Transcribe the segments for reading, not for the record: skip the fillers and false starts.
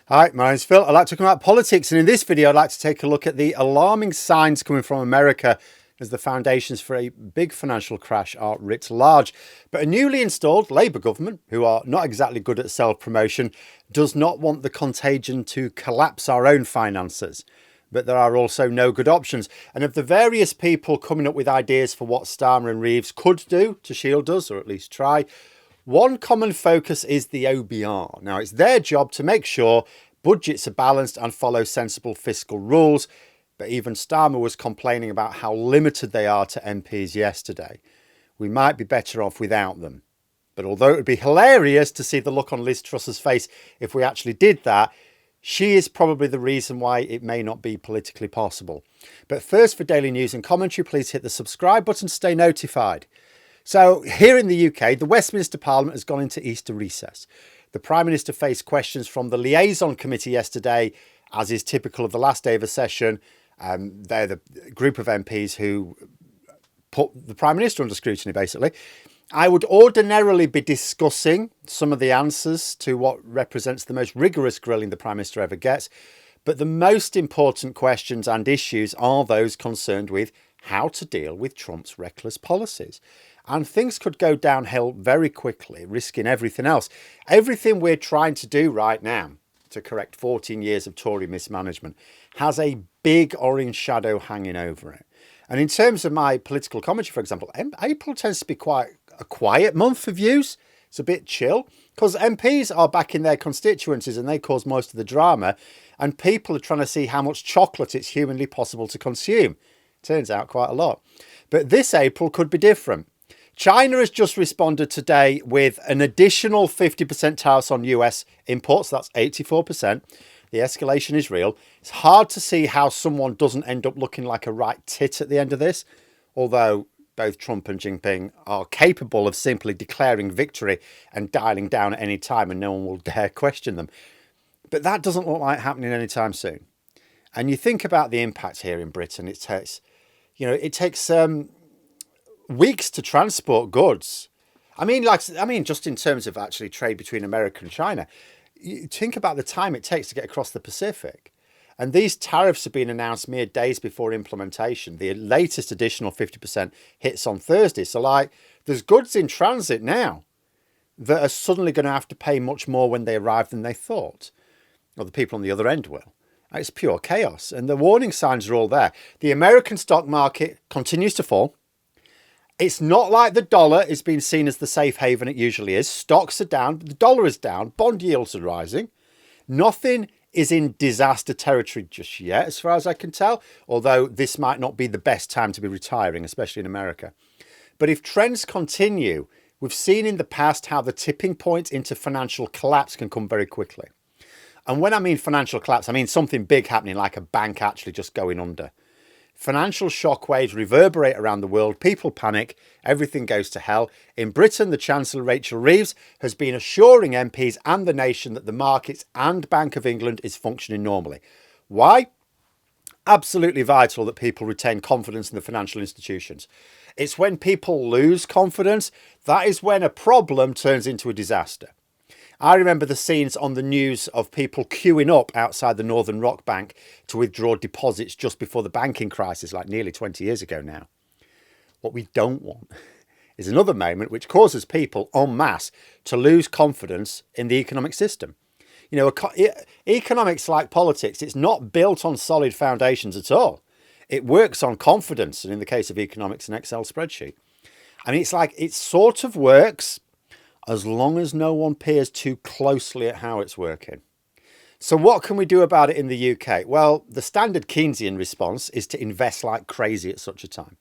Hi, my name's Phil. I'd like to talk about politics, and in this video I'd like to take a look at the alarming signs coming from America as the foundations for a big financial crash are writ large. But a newly installed Labour government, who are not exactly good at self-promotion, does not want the contagion to collapse our own finances. But there are also no good options. And of the various people coming up with ideas for what Starmer and Reeves could do to shield us, or at least try, one common focus is the OBR. Now, it's their job to make sure budgets are balanced and follow sensible fiscal rules. But even Starmer was complaining about how limited they are to MPs yesterday. We might be better off without them. But although it would be hilarious to see the look on Liz Truss's face if we actually did that, she is probably the reason why it may not be politically possible. But first, for daily news and commentary, please hit the subscribe button to stay notified. So here in the UK, the Westminster Parliament has gone into Easter recess. The Prime Minister faced questions from the Liaison Committee yesterday, as is typical of the last day of a session. They're the group of MPs who put the Prime Minister under scrutiny, basically. I would ordinarily be discussing some of the answers to what represents the most rigorous grilling the Prime Minister ever gets. But the most important questions and issues are those concerned with how to deal with Trump's reckless policies. And things could go downhill very quickly, risking everything else. Everything we're trying to do right now to correct 14 years of Tory mismanagement has a big orange shadow hanging over it. And in terms of my political commentary, for example, April tends to be quite a quiet month for views. It's a bit chill because MPs are back in their constituencies and they cause most of the drama. And people are trying to see how much chocolate it's humanly possible to consume. Turns out quite a lot. But this April could be different. China has just responded today with an additional 50% tariffs on US imports. That's 84%. The escalation is real. It's hard to see how someone doesn't end up looking like a right tit at the end of this, although both Trump and Jinping are capable of simply declaring victory and dialing down at any time, and no one will dare question them. But that doesn't look like happening anytime soon. And you think about the impact here in Britain. It takes weeks to transport goods. I mean, just in terms of actually trade between America and China, you think about the time it takes to get across the Pacific. And these tariffs have been announced mere days before implementation. The latest additional 50% hits on Thursday. So there's goods in transit now that are suddenly going to have to pay much more when they arrive than they thought. Or the people on the other end will. It's pure chaos. And the warning signs are all there. The American stock market continues to fall. It's not like the dollar is being seen as the safe haven it usually is. Stocks are down, the dollar is down, bond yields are rising. Nothing is in disaster territory just yet, as far as I can tell, although this might not be the best time to be retiring, especially in America. But if trends continue, we've seen in the past how the tipping point into financial collapse can come very quickly. And when I mean financial collapse, I mean something big happening, like a bank actually just going under. Financial shockwaves reverberate around the world. People panic. Everything goes to hell. In Britain, the Chancellor, Rachel Reeves, has been assuring MPs and the nation that the markets and Bank of England is functioning normally. Why? Absolutely vital that people retain confidence in the financial institutions. It's when people lose confidence, that is when a problem turns into a disaster. I remember the scenes on the news of people queuing up outside the Northern Rock Bank to withdraw deposits just before the banking crisis, like nearly 20 years ago now. What we don't want is another moment which causes people en masse to lose confidence in the economic system. You know, economics, like politics, it's not built on solid foundations at all. It works on confidence, and in the case of economics, an Excel spreadsheet. I mean, it sort of works as long as no one peers too closely at how it's working. So what can we do about it in the UK? Well, the standard Keynesian response is to invest like crazy at such a time.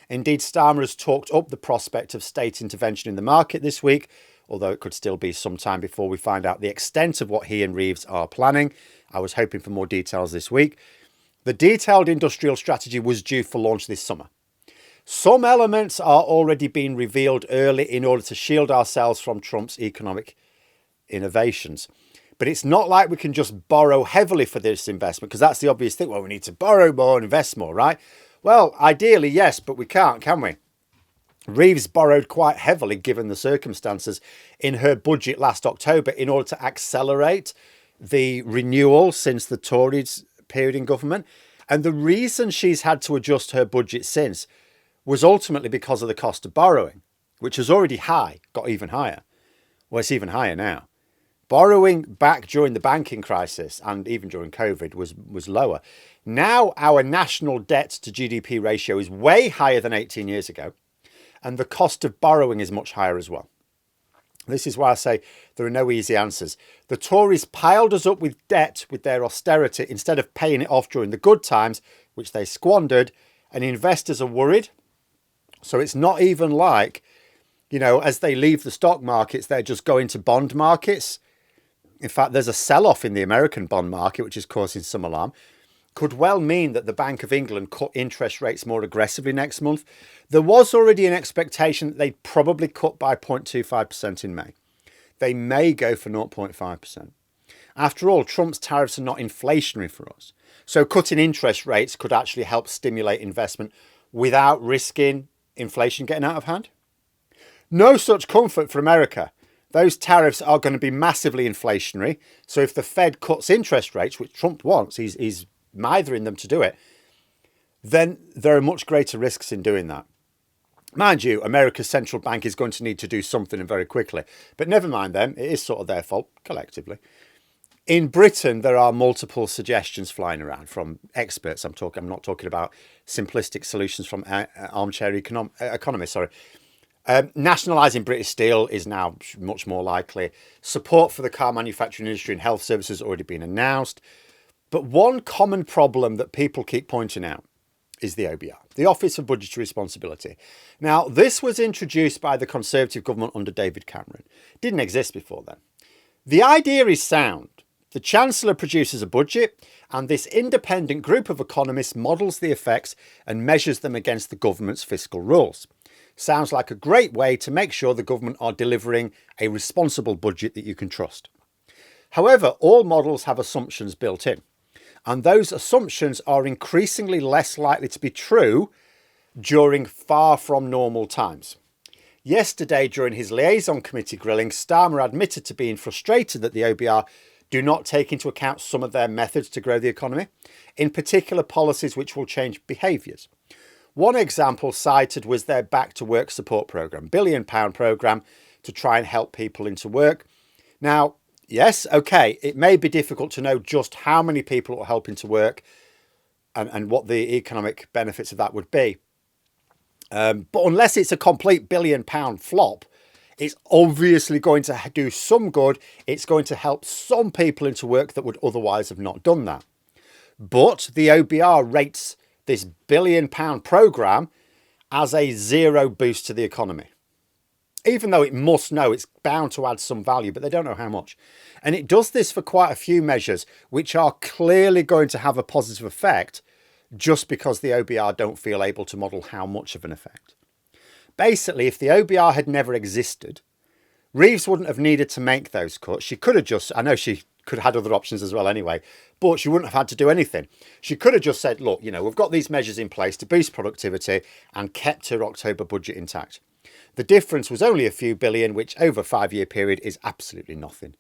Indeed, Starmer has talked up the prospect of state intervention in the market this week, although it could still be some time before we find out the extent of what he and Reeves are planning. I was hoping for more details this week. The detailed industrial strategy was due for launch this summer. Some elements are already being revealed early in order to shield ourselves from Trump's economic innovations. But it's not like we can just borrow heavily for this investment, because that's the obvious thing. Well, we need to borrow more and invest more, right? Well, ideally, yes, but we can't, can we? Reeves borrowed quite heavily, given the circumstances, in her budget last October in order to accelerate the renewal since the Tories period in government. And the reason she's had to adjust her budget since was ultimately because of the cost of borrowing, which was already high, got even higher. Well, it's even higher now. Borrowing back during the banking crisis and even during COVID was lower. Now our national debt to GDP ratio is way higher than 18 years ago. And the cost of borrowing is much higher as well. This is why I say there are no easy answers. The Tories piled us up with debt with their austerity instead of paying it off during the good times, which they squandered, and investors are worried. So it's not even like, as they leave the stock markets, they're just going to bond markets. In fact, there's a sell-off in the American bond market, which is causing some alarm. Could well mean that the Bank of England cut interest rates more aggressively next month. There was already an expectation that they'd probably cut by 0.25% in May. They may go for 0.5%. After all, Trump's tariffs are not inflationary for us. So cutting interest rates could actually help stimulate investment without risking inflation getting out of hand. No such comfort for America. Those tariffs are going to be massively inflationary. So if the Fed cuts interest rates, which Trump wants, he's mithering them to do it, then there are much greater risks in doing that. Mind you, America's central bank is going to need to do something and very quickly. But never mind them, it is sort of their fault collectively. In Britain, there are multiple suggestions flying around from experts. I'm not talking about simplistic solutions from armchair economists. Nationalising British Steel is now much more likely. Support for the car manufacturing industry and health services has already been announced. But one common problem that people keep pointing out is the OBR, the Office for Budgetary Responsibility. Now, this was introduced by the Conservative government under David Cameron. It didn't exist before then. The idea is sound. The Chancellor produces a budget, and this independent group of economists models the effects and measures them against the government's fiscal rules. Sounds like a great way to make sure the government are delivering a responsible budget that you can trust. However, all models have assumptions built in, and those assumptions are increasingly less likely to be true during far from normal times. Yesterday, during his liaison committee grilling, Starmer admitted to being frustrated that the OBR do not take into account some of their methods to grow the economy, in particular policies which will change behaviours. One example cited was their Back to Work support programme, £1 billion programme to try and help people into work. Now, yes, okay, it may be difficult to know just how many people will help into work and what the economic benefits of that would be. But unless it's a complete £1 billion flop, it's obviously going to do some good. It's going to help some people into work that would otherwise have not done that. But the OBR rates this £1 billion programme as a zero boost to the economy. Even though it must know it's bound to add some value, but they don't know how much. And it does this for quite a few measures, which are clearly going to have a positive effect just because the OBR don't feel able to model how much of an effect. Basically, if the OBR had never existed, Reeves wouldn't have needed to make those cuts. She could have just, I know she could have had other options as well anyway, but she wouldn't have had to do anything. She could have just said, look, we've got these measures in place to boost productivity and kept her October budget intact. The difference was only a few billion, which over a 5-year period is absolutely nothing.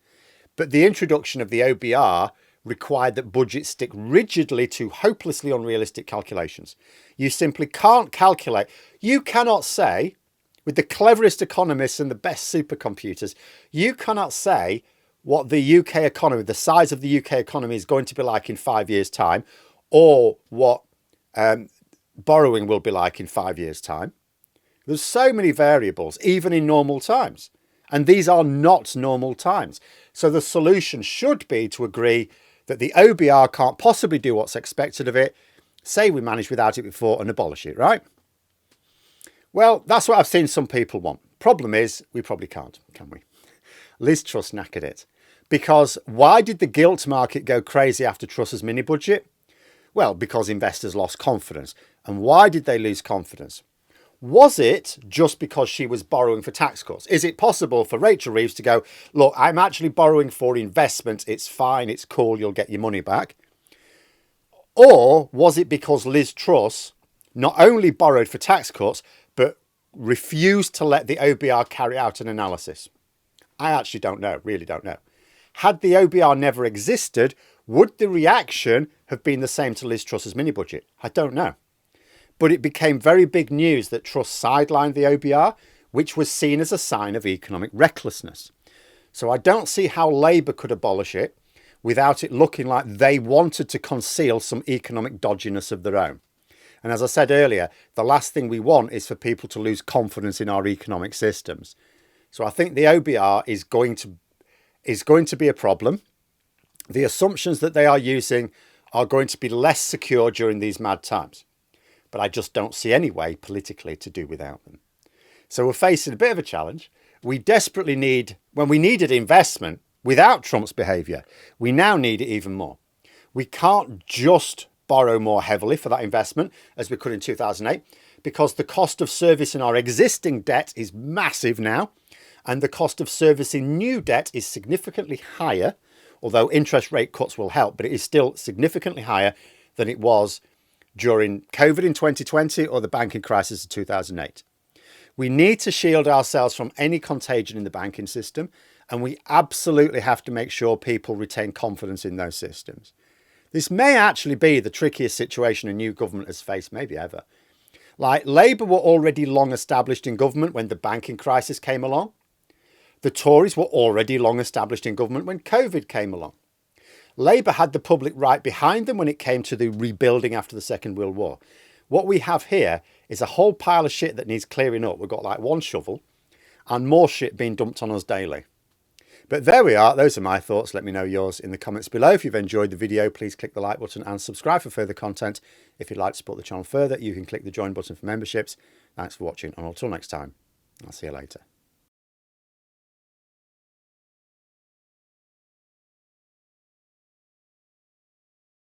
But the introduction of the OBR required that budgets stick rigidly to hopelessly unrealistic calculations. You simply can't calculate. You cannot say, with the cleverest economists and the best supercomputers, you cannot say what the UK economy, the size of the UK economy is going to be like in 5 years' time, or what borrowing will be like in 5 years' time. There's so many variables, even in normal times. And these are not normal times. So the solution should be to agree that the OBR can't possibly do what's expected of it, say we managed without it before, and abolish it, right? Well, that's what I've seen some people want. Problem is, we probably can't, can we? Liz Truss knackered it. Because why did the gilt market go crazy after Truss's mini budget? Well, because investors lost confidence. And why did they lose confidence? Was it just because she was borrowing for tax cuts? Is it possible for Rachel Reeves to go, look, I'm actually borrowing for investment. It's fine. It's cool. You'll get your money back. Or was it because Liz Truss not only borrowed for tax cuts, but refused to let the OBR carry out an analysis? I actually don't know, really don't know. Had the OBR never existed, would the reaction have been the same to Liz Truss's mini budget? I don't know. But it became very big news that Truss sidelined the OBR, which was seen as a sign of economic recklessness. So I don't see how Labour could abolish it without it looking like they wanted to conceal some economic dodginess of their own. And as I said earlier, the last thing we want is for people to lose confidence in our economic systems. So I think the OBR is going to be a problem. The assumptions that they are using are going to be less secure during these mad times. But I just don't see any way politically to do without them. So we're facing a bit of a challenge. We desperately need, when we needed investment without Trump's behaviour, we now need it even more. We can't just borrow more heavily for that investment as we could in 2008, because the cost of servicing our existing debt is massive now, and the cost of servicing new debt is significantly higher, although interest rate cuts will help, but it is still significantly higher than it was during COVID in 2020 or the banking crisis of 2008. We need to shield ourselves from any contagion in the banking system, and we absolutely have to make sure people retain confidence in those systems. This may actually be the trickiest situation a new government has faced, maybe ever. Like, Labour were already long established in government when the banking crisis came along. The Tories were already long established in government when COVID came along. Labour had the public right behind them when it came to the rebuilding after the Second World War. What we have here is a whole pile of shit that needs clearing up. We've got like one shovel and more shit being dumped on us daily. But there we are. Those are my thoughts. Let me know yours in the comments below. If you've enjoyed the video, please click the like button and subscribe for further content. If you'd like to support the channel further, you can click the join button for memberships. Thanks for watching, and until next time, I'll see you later.